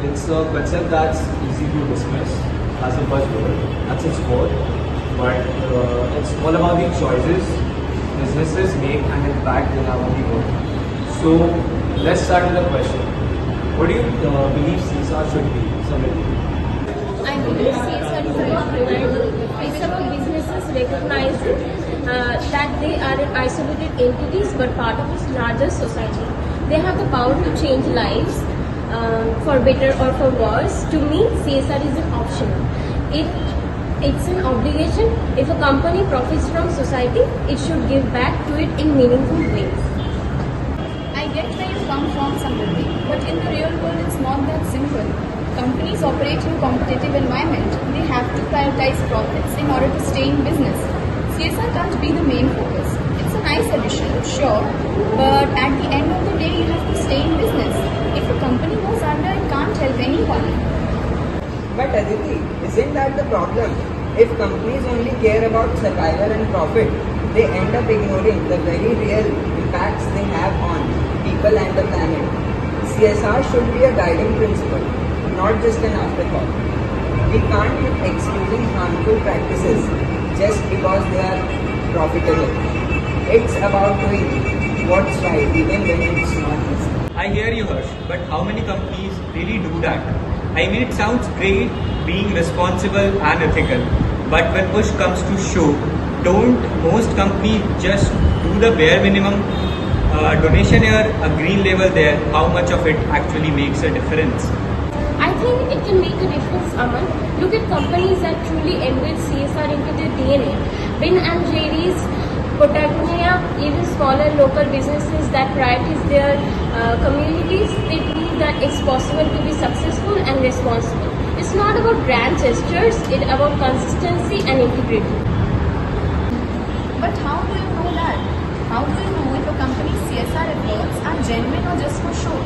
It's a concept that's easy to dismiss as a buzzword, that's its core, but it's all about the choices businesses make and the impact they have on the world. So let's start with a question. What do you believe CSR should be? Samriddhi? I believe CSR is about humanity. It's about businesses recognizing that they are isolated entities but part of this larger society. They have the power to change lives for better or for worse. To me, CSR is an option. It's an obligation. If a company profits from society, it should give back to it in meaningful ways. I get where you come from, Samriddhi, but in the real world it's not that simple. Companies operate in a competitive environment. They have to prioritize profits in order to stay in business. CSR can't be the main focus. It's a nice addition, sure, but at the end of the day you have to stay in business. If a company goes under, it can't help anyone. But Aditi, isn't that the problem? If companies only care about survival and profit, they end up ignoring the very real impacts they have on people and the planet. CSR should be a guiding principle, not just an afterthought. We can't keep excusing harmful practices just because they are profitable. It's about doing what's right even when it's not easy. I hear you, Harsh, but how many companies really do that? I mean, it sounds great being responsible and ethical, but when push comes to shove, don't most companies just do the bare minimum? Donation here, a green label there, how much of it actually makes a difference? I think it can make a difference, Aman. Look at companies that truly embed CSR into their DNA. Ben and Jerry's, Patagonia, even smaller local businesses that prioritize their communities, they prove that it's possible to be successful and responsible. It's not about grand gestures, it's about consistency and integrity. But how do you know that? How do you know if a company's CSR efforts are genuine or just for show?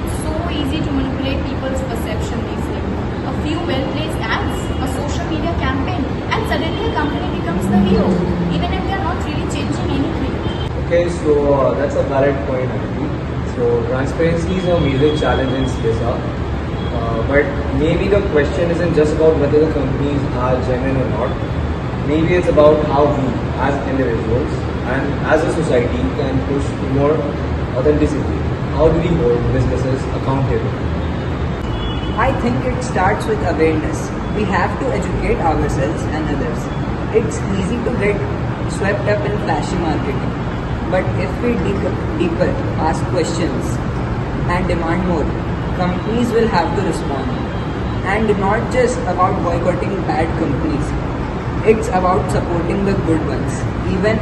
It's so easy to manipulate people's perception these days. A few well-placed ads, a social media campaign, and suddenly a company becomes the hero, even if they are not really changing anything. Okay, so that's a valid point, Aditi. So transparency is a major challenge in CSR. But maybe the question isn't just about whether the companies are genuine or not. Maybe it's about how we, as individuals and as a society, can push more authenticity. How do we hold businesses accountable? I think it starts with awareness. We have to educate ourselves and others. It's easy to get swept up in flashy marketing. But if we dig deeper, ask questions, and demand more, companies will have to respond. And not just about boycotting bad companies. It's about supporting the good ones, even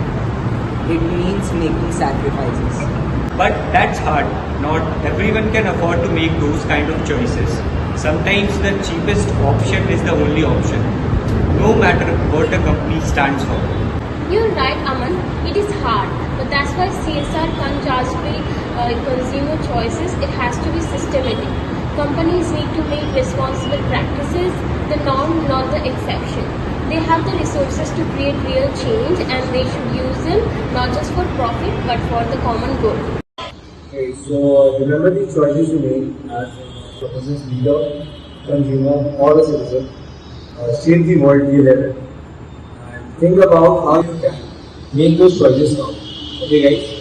it means making sacrifices. But that's hard. Not everyone can afford to make those kind of choices. Sometimes the cheapest option is the only option, no matter what a company stands for. You're right, Aman. It is hard, but that's why CSR can't just be consumer choices. It has to be systematic. Companies need to make responsible practices the norm, not the exception. They have the resources to create real change, and they should use them not just for profit but for the common good. Okay, so remember the choices you make as a business leader, consumer, or a citizen. Shape the world you live in. And think about how you can make those choices now. Okay, guys?